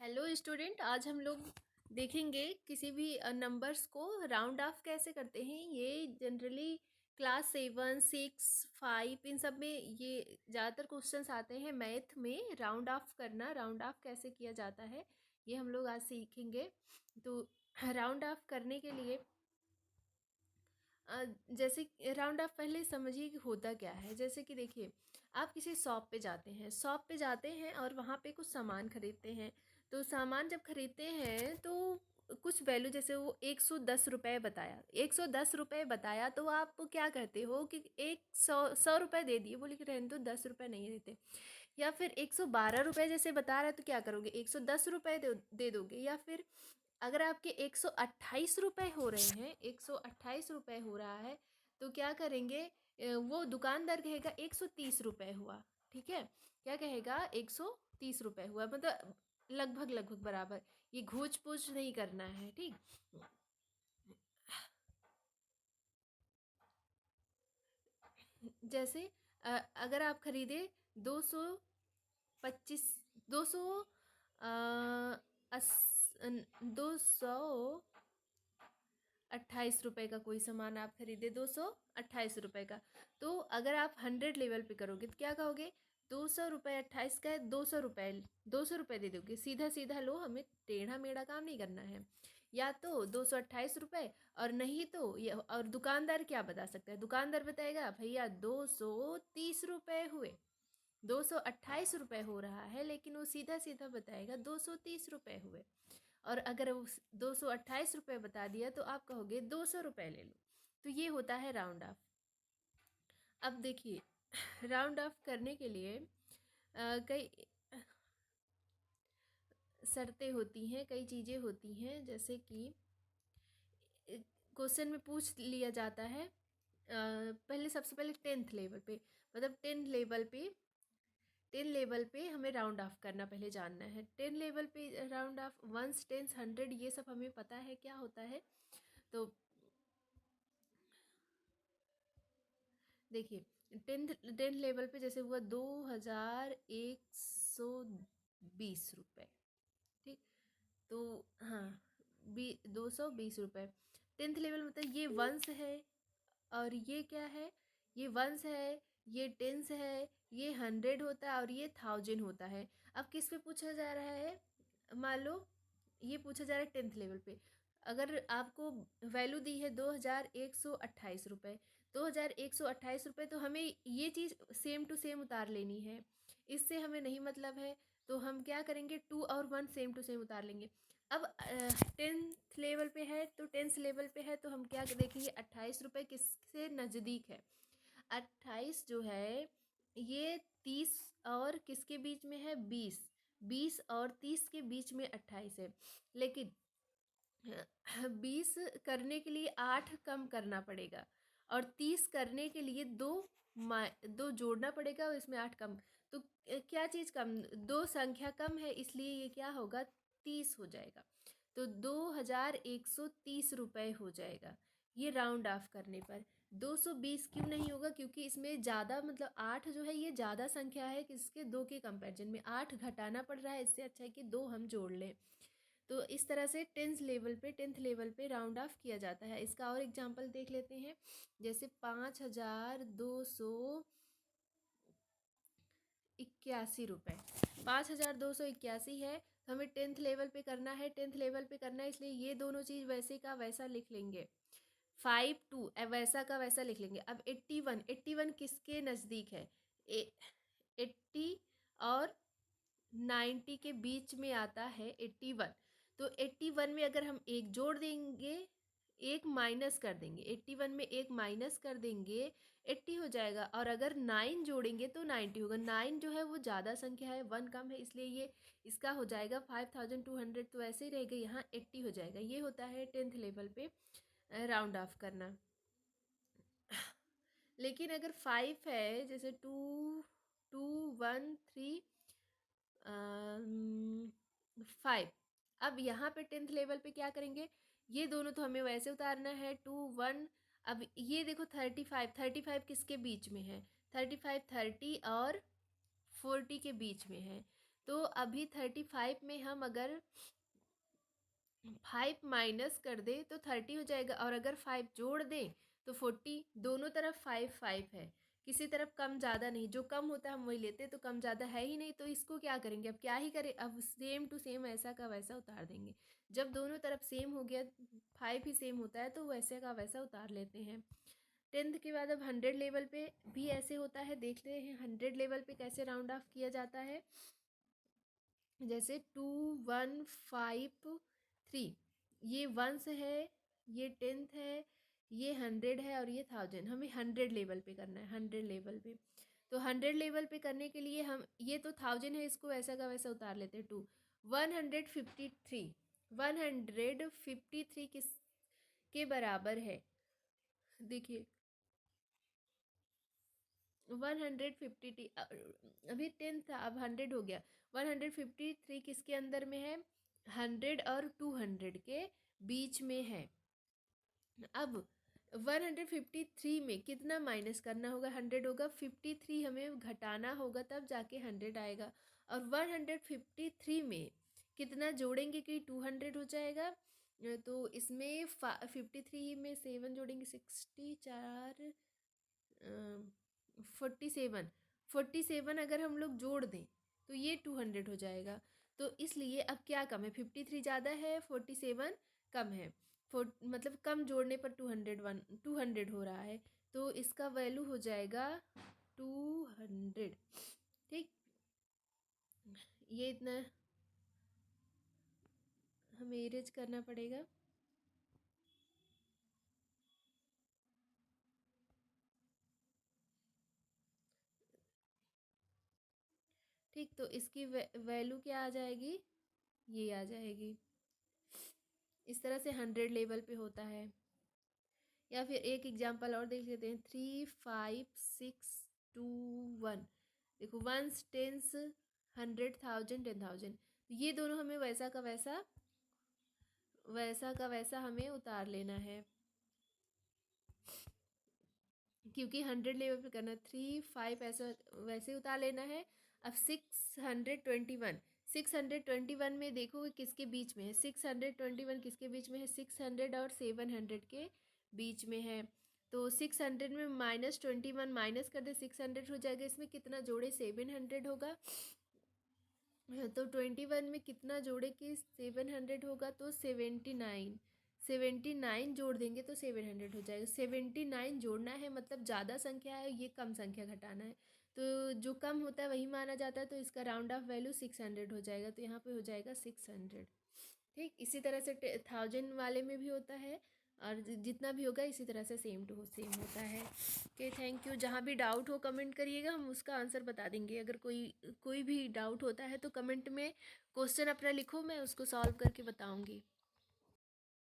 Hello student, आज हम लोग देखेंगे किसी भी नंबर्स को राउंड ऑफ कैसे करते हैं। ये जनरली क्लास 7, 6, 5 इन सब में ये ज़्यादातर क्वेश्चंस आते हैं। मैथ में राउंड ऑफ करना, राउंड ऑफ कैसे किया जाता है, ये हम लोग आज सीखेंगे। तो राउंड ऑफ करने के लिए जैसे राउंड ऑफ पहले समझिए कि होता क्या है। जैसे कि देखिए, आप किसी शॉप पे जाते हैं, और वहाँ पे कुछ सामान खरीदते हैं। तो सामान जब खरीदते हैं तो कुछ वैल्यू, जैसे वो 110 रुपये बताया, 110 रुपये बताया, तो आप क्या कहते हो कि 100 रुपये दे दिए, बोले कि रहने दो, 10 रुपये नहीं देते। या फिर 112 रुपये जैसे बता रहा है तो क्या करोगे, 110 रुपये दे दोगे। या फिर अगर आपके 128 रुपये हो रहे हैं, 128 रुपये हो रहा है, तो क्या करेंगे, वो दुकानदार कहेगा 130 रुपये हुआ। ठीक है, क्या कहेगा, 130 रुपये हुआ, मतलब लगभग लगभग बराबर। ये घूच पूछ नहीं करना है, ठीक। जैसे अगर आप खरीदे 225, 200 228 रुपये का कोई सामान आप खरीदे, 228 रुपये का। तो अगर आप 100 लेवल पे करोगे तो क्या कहोगे, 200 रुपये 28 का है, 200 रुपये, 200 रुपये दे दोगे। सीधा सीधा लो, हमें टेढ़ा मेढ़ा काम नहीं करना है। या तो 228 रुपये, और नहीं तो ये, और दुकानदार क्या बता सकता है, दुकानदार बताएगा भैया 230 रुपये हुए। 228 रुपये हो रहा है, लेकिन वो सीधा सीधा बताएगा 230 रुपये हुए। और अगर वो 228 रुपये बता दिया तो आप कहोगे 200 रुपये ले लो। तो ये होता है राउंड ऑफ। अब देखिए, राउंड ऑफ करने के लिए कई शर्तें होती हैं, कई चीज़ें होती हैं। जैसे कि क्वेश्चन में पूछ लिया जाता है, पहले सबसे पहले 10th लेवल पे, मतलब 10 लेवल पे हमें राउंड ऑफ करना पहले जानना है। 10 लेवल पे राउंड ऑफ, वंस, टेंस, 100, ये सब हमें पता है क्या होता है। तो देखिए, टेंथ लेवल पे जैसे हुआ 2120 रुपये, ठीक। तो हाँ, 220 रुपये। टेंथ लेवल मतलब ये वंस है, और ये क्या है, ये वंस है, ये टेंस है, ये 100 होता है, और ये 1000 होता है। अब किस पे पूछा जा रहा है, मान लो ये पूछा जा रहा है 10th लेवल पे। अगर आपको वैल्यू दी है 2128 रुपये, 2128 रुपये, तो हमें ये चीज़ सेम टू सेम उतार लेनी है। इससे हमें नहीं मतलब है, तो हम क्या करेंगे, 2 और 1 सेम टू सेम उतार लेंगे। अब 10th लेवल पे है, तो 10th लेवल पे है, तो हम क्या देखेंगे, 28 रुपये किससे नज़दीक है। 28 जो है, ये 30 और किसके बीच में है, 20। 20 और 30 के बीच में 28 है। लेकिन 20 करने के लिए 8 कम करना पड़ेगा, और 30 करने के लिए 2 जोड़ना पड़ेगा, और इसमें 8 कम। तो क्या चीज़ कम, 2 संख्या कम है, इसलिए ये क्या होगा, 30 हो जाएगा। तो 2130 रुपये हो जाएगा, ये राउंड ऑफ करने पर। 220 क्यों नहीं होगा, क्योंकि इसमें ज़्यादा, मतलब 8 जो है ये ज़्यादा संख्या है, किसके, 2 के कंपैरिजन में 8 घटाना पड़ रहा है, इससे अच्छा है कि 2 हम जोड़ लें। तो इस तरह से टेंथ लेवल पे राउंड ऑफ किया जाता है। इसका और एग्जांपल देख लेते हैं। जैसे 5281 रुपये, 5281 है, तो हमें 10th लेवल पे करना है, 10th लेवल पे करना है, इसलिए ये दोनों चीज़ वैसे का वैसा लिख लेंगे। 52 वैसा का वैसा लिख लेंगे। अब 81 किसके नज़दीक है, 80 और 90 के बीच में आता है 81। तो 81 में अगर हम एक जोड़ देंगे, एक माइनस कर देंगे, 81 में एक माइनस कर देंगे, 80 हो जाएगा। और अगर 9 जोड़ेंगे तो 90 होगा। 9 जो है वो ज़्यादा संख्या है, 1 कम है, इसलिए ये इसका हो जाएगा 5200। तो ऐसे ही रहेगा, यहाँ 80 हो जाएगा। ये होता है 10th लेवल पे राउंड ऑफ करना। लेकिन अगर 5 है, जैसे 2 2 1 3 5, अब यहाँ पे 10th लेवल पे क्या करेंगे, ये दोनों तो हमें वैसे उतारना है, 2 1। अब ये देखो 35 किसके बीच में है, 35 30 और 40 के बीच में है। तो अभी 35 में हम अगर 5 माइनस कर दें तो 30 हो जाएगा, और अगर 5 जोड़ दें तो 40। दोनों तरफ 5 5 है, किसी तरफ कम ज़्यादा नहीं, जो कम होता है हम वही लेते हैं, तो कम ज़्यादा है ही नहीं, तो इसको क्या करेंगे, अब क्या ही करें, अब सेम टू सेम ऐसा का वैसा उतार देंगे। जब दोनों तरफ सेम हो गया, 5 ही सेम होता है, तो वैसे का वैसा उतार लेते हैं। 10th के बाद अब 100 लेवल पे भी ऐसे होता है, देखते हैं 100 लेवल पे कैसे राउंड ऑफ किया जाता है। जैसे 2 1 5 3, ये वंस है, ये 10th है, ये 100 है, और ये 1000। हमें 100 लेवल पे करना है, 100 लेवल पे। तो 100 लेवल पे करने के लिए हम, ये तो 1000 है, इसको वैसा का वैसा उतार लेते हैं। 153 153 किस के बराबर है, देखिए 150 अभी 10 था, अब 100 हो गया। 153 किसके अंदर में है, 100 और 200 के बीच में है। अब 153 में कितना माइनस करना होगा, 100 होगा, 53 हमें घटाना होगा, तब जाके 100 आएगा। और 153 में कितना जोड़ेंगे कि 200 हो जाएगा, तो इसमें 53 में 7 जोड़ेंगे, 64 47 अगर हम लोग जोड़ दें तो ये 200 हो जाएगा। तो इसलिए अब क्या कम है, 53 ज़्यादा है, 47 कम है। मतलब कम जोड़ने पर 200 हो रहा है, तो इसका वैल्यू हो जाएगा 200। ठीक, ये इतना हमें इरेज करना पड़ेगा। ठीक, तो इसकी वैल्यू क्या आ जाएगी, ये आ जाएगी। इस तरह से 100 लेवल पे होता है। या फिर एक एग्जांपल और देख लेते हैं, 3 5 6 2 1। देखो, वंस, टेंस, 100 1000 10,000, ये दोनों हमें वैसा का वैसा हमें उतार लेना है, क्योंकि 100 लेवल पे करना। 3 5 ऐसा वैसे उतार लेना है। अब 621 में देखो किसके बीच में है, 621 किसके बीच में है, 600 और 700 के बीच में है। तो 600 में -21 माइनस कर दे, 600 हो जाएगा। इसमें कितना जोड़े, 700 होगा। तो 21 में कितना जोड़े कि 700 होगा, तो 79 जोड़ देंगे तो 700 हो जाएगा। 79 जोड़ना है, मतलब ज़्यादा संख्या है, ये कम संख्या घटाना है, तो जो कम होता है वही माना जाता है, तो इसका राउंड ऑफ वैल्यू 600 हो जाएगा, तो यहाँ पे हो जाएगा 600। ठीक, इसी तरह से 1000 वाले में भी होता है, और जितना भी होगा इसी तरह से सेम टू सेम होता है। Okay, thank you. जहाँ भी डाउट हो कमेंट करिएगा, हम उसका आंसर बता देंगे। अगर कोई भी डाउट होता है तो कमेंट में क्वेश्चन अपना लिखो, मैं उसको सॉल्व करके बताऊँगी।